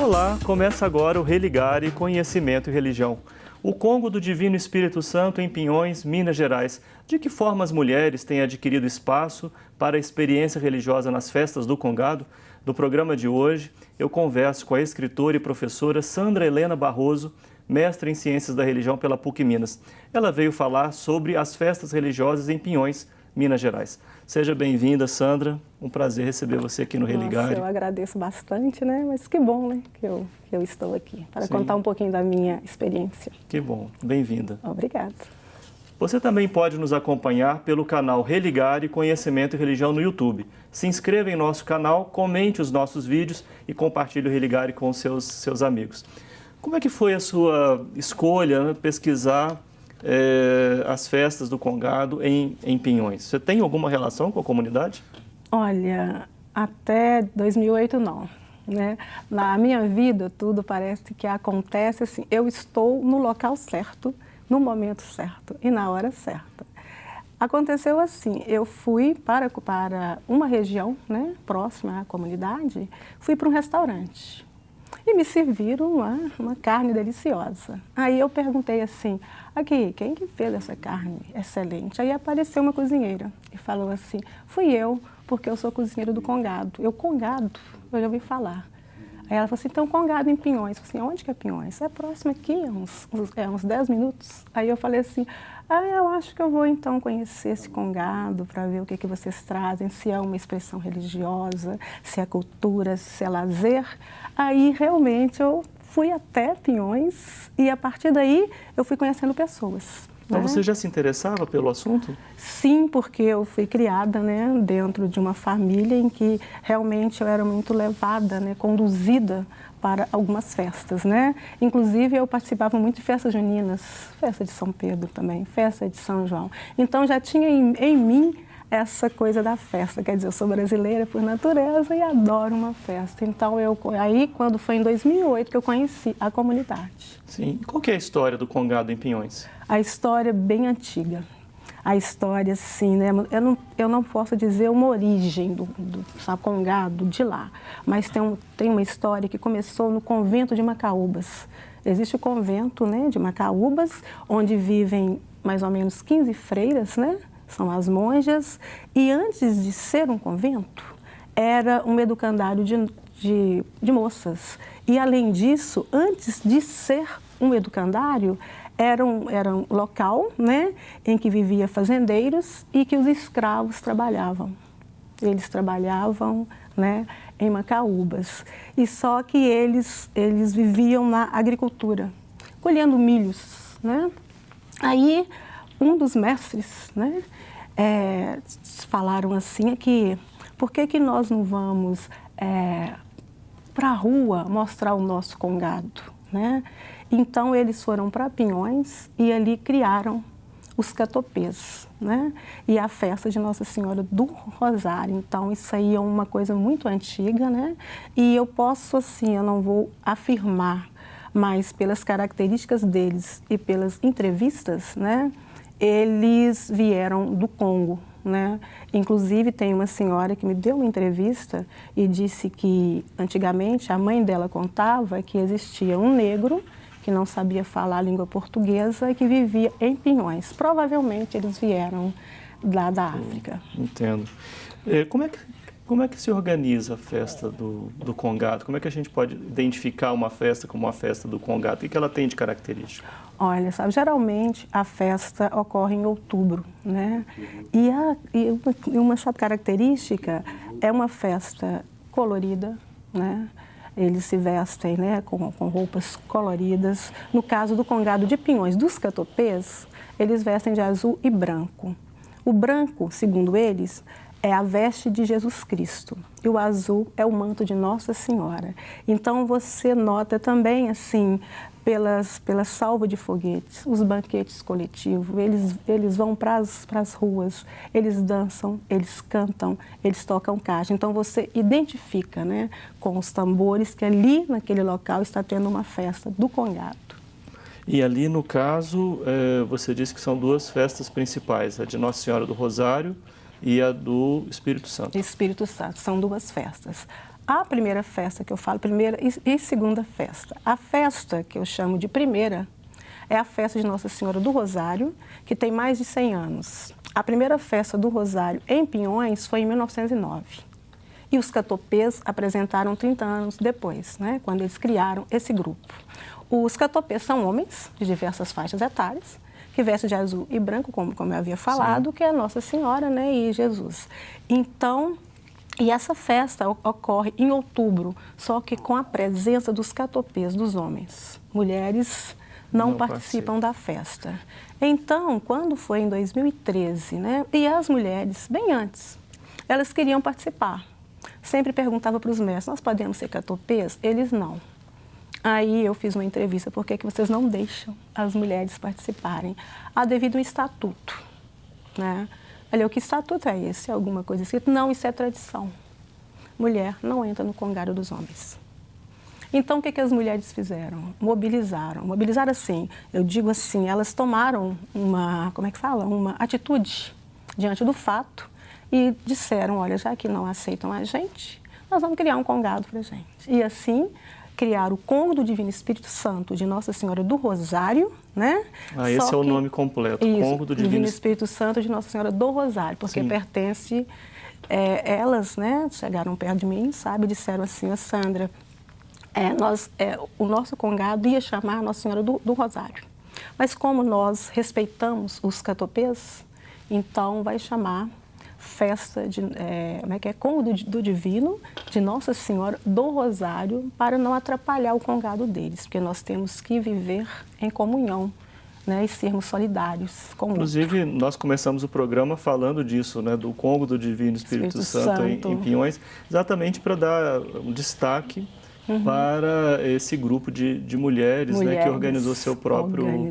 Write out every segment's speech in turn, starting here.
Olá, começa agora o Religare Conhecimento e Religião. O Congo do Divino Espírito Santo em Pinhões, Minas Gerais. De que forma as mulheres têm adquirido espaço para a experiência religiosa nas festas do Congado? No programa de hoje, eu converso com a escritora e professora Sandra Helena Barroso, mestre em Ciências da Religião pela PUC-Minas. Ela veio falar sobre as festas religiosas em Pinhões, Minas Gerais. Seja bem-vinda, Sandra. Um prazer receber você aqui no Religare. Nossa, eu agradeço bastante, né? Mas que bom, né, que eu estou aqui para contar um pouquinho da minha experiência. Que bom. Bem-vinda. Obrigada. Você também pode nos acompanhar pelo canal Religare Conhecimento e Religião no YouTube. Se inscreva em nosso canal, comente os nossos vídeos e compartilhe o Religare com seus amigos. Como é que foi a sua escolha, né, pesquisar as festas do Congado em Pinhões? Você tem alguma relação com a comunidade? Olha, até 2008 não, né? Na minha vida tudo parece que acontece assim, eu estou no local certo, no momento certo e na hora certa. Aconteceu assim, eu fui para uma região, né, próxima à comunidade, fui para um restaurante. E me serviram uma carne deliciosa. Aí eu perguntei assim, aqui, quem que fez essa carne excelente? Aí apareceu uma cozinheira e falou assim, fui eu, porque eu sou cozinheira do Congado. Congado, eu já ouvi falar. Aí ela falou assim, então Congado em Pinhões. Eu falei assim, onde que é Pinhões? É próximo aqui, uns 10 minutos. Aí eu falei assim, eu acho que eu vou então conhecer esse Congado para ver o que vocês trazem, se é uma expressão religiosa, se é cultura, se é lazer. Aí realmente eu fui até Pinhões e a partir daí eu fui conhecendo pessoas. Então você já se interessava pelo assunto? Sim, porque eu fui criada, né, dentro de uma família em que realmente eu era muito levada, né, conduzida para algumas festas, né? Inclusive eu participava muito de festas juninas, festa de São Pedro também, festa de São João. Então já tinha em mim essa coisa da festa, quer dizer, eu sou brasileira por natureza e adoro uma festa. Então aí quando foi em 2008 que eu conheci a comunidade. Sim. Qual que é a história do Congado em Pinhões? A história é bem antiga. A história, assim, né? Eu não posso dizer uma origem do Congado de lá, mas tem uma história que começou no convento de Macaúbas. Existe o convento, né, de Macaúbas, onde vivem mais ou menos 15 freiras, né? São as monjas, e antes de ser um convento, era um educandário de moças. E, além disso, antes de ser um educandário, era um local, né, em que viviam fazendeiros e que os escravos trabalhavam. Eles trabalhavam, né, em Macaúbas. E só que eles viviam na agricultura, colhendo milhos, né? Aí, um dos mestres, né, falaram assim que por que nós não vamos para a rua mostrar o nosso Congado, né? Então eles foram para Pinhões e ali criaram os catopês, né? E a festa de Nossa Senhora do Rosário. Então isso aí é uma coisa muito antiga, né? E eu posso assim, eu não vou afirmar, mas pelas características deles e pelas entrevistas, né? Eles vieram do Congo, né? Inclusive tem uma senhora que me deu uma entrevista e disse que antigamente a mãe dela contava que existia um negro que não sabia falar a língua portuguesa e que vivia em Pinhões. Provavelmente eles vieram lá da África. Entendo. Como é que se organiza a festa do Congado? Como é que a gente pode identificar uma festa como uma festa do Congado? O que ela tem de característico? Olha, sabe, geralmente a festa ocorre em outubro, né? E uma característica é uma festa colorida, né? Eles se vestem, né, com roupas coloridas. No caso do Congado de Pinhões, dos catopês, eles vestem de azul e branco. O branco, segundo eles, é a veste de Jesus Cristo e o azul é o manto de Nossa Senhora. Então você nota também, assim, pela salva de foguetes, os banquetes coletivos, eles vão para as ruas, eles dançam, eles cantam, eles tocam caixa. Então você identifica, né, com os tambores que ali naquele local está tendo uma festa do Congado. E ali, no caso, você disse que são duas festas principais, a de Nossa Senhora do Rosário e a do Espírito Santo. Espírito Santo, são duas festas. A primeira festa que eu falo, primeira e segunda festa. A festa que eu chamo de primeira é a festa de Nossa Senhora do Rosário, que tem mais de 100 anos. A primeira festa do Rosário em Pinhões foi em 1909. E os catopês apresentaram 30 anos depois, né, quando eles criaram esse grupo. Os catopês são homens de diversas faixas etárias, que vestem de azul e branco, como eu havia falado, que é Nossa Senhora, né, e Jesus. Então, e essa festa ocorre em outubro, só que com a presença dos catopês, dos homens. Mulheres não participam da festa. Então, quando foi em 2013, né, e as mulheres, bem antes, elas queriam participar. Sempre perguntava para os mestres, nós podemos ser catopês? Eles não. Aí eu fiz uma entrevista, por que vocês não deixam as mulheres participarem? Devido a um estatuto, né? Olha, que estatuto é esse? Alguma coisa escrita? Não, isso é tradição. Mulher não entra no congado dos homens. Então, o que as mulheres fizeram? Mobilizaram. Mobilizaram assim, eu digo assim, elas tomaram uma, como é que fala? Uma atitude diante do fato e disseram, olha, já que não aceitam a gente, nós vamos criar um congado para a gente. E assim, criaram o Congo do Divino Espírito Santo de Nossa Senhora do Rosário, né? Esse é o nome completo, isso, Congo do Divino Espírito Santo de Nossa Senhora do Rosário, porque sim, pertence, elas, né, chegaram perto de mim, sabe, disseram assim, Sandra, o nosso congado ia chamar Nossa Senhora do Rosário, mas como nós respeitamos os catopês, então vai chamar festa de, Congo do Divino, de Nossa Senhora do Rosário, para não atrapalhar o congado deles, porque nós temos que viver em comunhão, né, e sermos solidários com o outro. Inclusive, nós começamos o programa falando disso, né, do Congo do Divino Espírito Santo em Pinhões, exatamente para dar um destaque para esse grupo de mulheres, né, que organizou seu próprio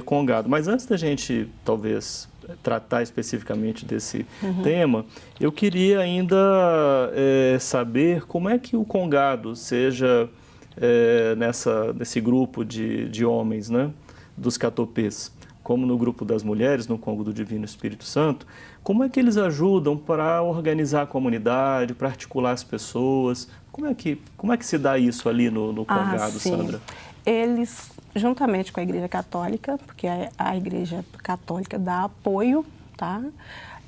congado. Mas antes da gente, talvez, tratar especificamente desse tema, eu queria ainda saber como é que o congado, seja nesse grupo de homens, né, dos catopês, como no grupo das mulheres, no Congo do Divino Espírito Santo, como é que eles ajudam para organizar a comunidade, para articular as pessoas? Como é que se dá isso ali no congado, sim. Sandra? Eles, juntamente com a Igreja Católica, porque a Igreja Católica dá apoio, tá?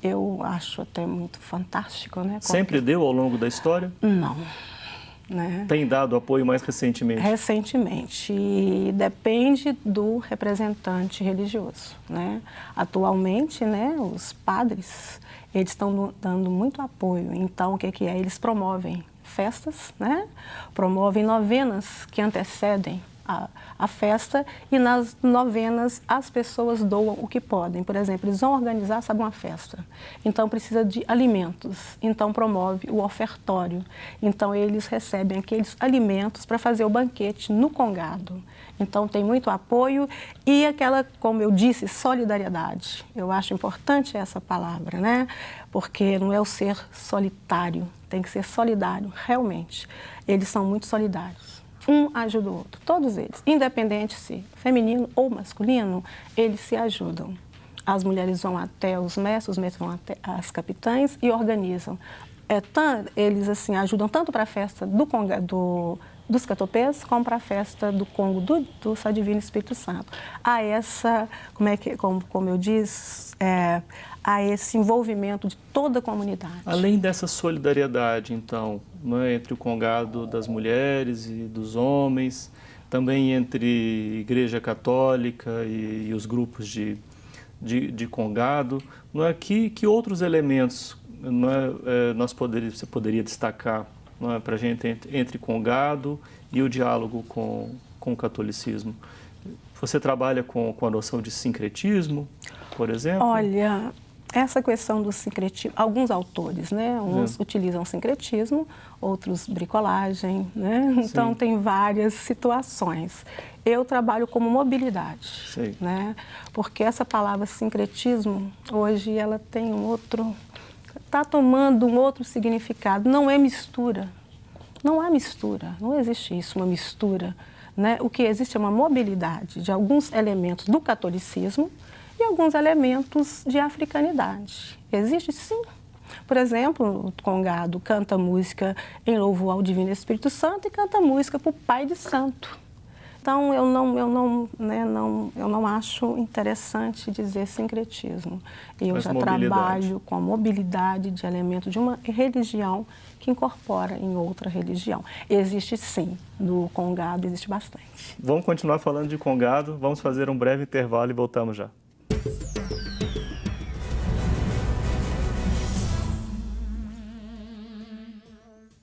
Eu acho até muito fantástico, né? Sempre deu ao longo da história? Não. Né? Tem dado apoio mais recentemente? Recentemente, e depende do representante religioso, né? Atualmente, né, os padres, eles estão dando muito apoio, então o que é? Eles promovem festas, né? Promovem novenas que antecedem a festa, e nas novenas as pessoas doam o que podem. Por exemplo, eles vão organizar, sabe, uma festa. Então precisa de alimentos. Então promove o ofertório. Então eles recebem aqueles alimentos para fazer o banquete no congado. Então tem muito apoio e aquela, como eu disse, solidariedade. Eu acho importante essa palavra, né? Porque não é o ser solitário, tem que ser solidário, realmente. Eles são muito solidários. Um ajuda o outro, todos eles, independente se feminino ou masculino, eles se ajudam. As mulheres vão até os mestres vão até as capitães e organizam. Eles assim ajudam tanto para a festa dos catopês, como para a festa do Congo do Divino Espírito Santo. Há essa, como eu disse, há esse envolvimento de toda a comunidade. Além dessa solidariedade, então, né, entre o congado das mulheres e dos homens, também entre Igreja Católica e os grupos de congado, não é, que outros elementos não é, você poderia destacar, não é, para a gente entre congado e o diálogo com o catolicismo? Você trabalha com a noção de sincretismo, por exemplo? Olha, essa questão do sincretismo, alguns autores, né? Uns utilizam sincretismo, outros bricolagem, né? Então sim, tem várias situações. Eu trabalho como mobilidade, sim, né? Porque essa palavra sincretismo, hoje ela tem está tomando um outro significado, não é mistura. Não há mistura, não existe isso, uma mistura, né? O que existe é uma mobilidade de alguns elementos do catolicismo e alguns elementos de africanidade. Existe sim. Por exemplo, o congado canta música em louvor ao Divino Espírito Santo e canta música para o Pai de Santo. Então, eu não acho interessante dizer sincretismo. Eu já trabalho com a mobilidade de elementos de uma religião que incorpora em outra religião. Existe sim, no congado existe bastante. Vamos continuar falando de congado, vamos fazer um breve intervalo e voltamos já.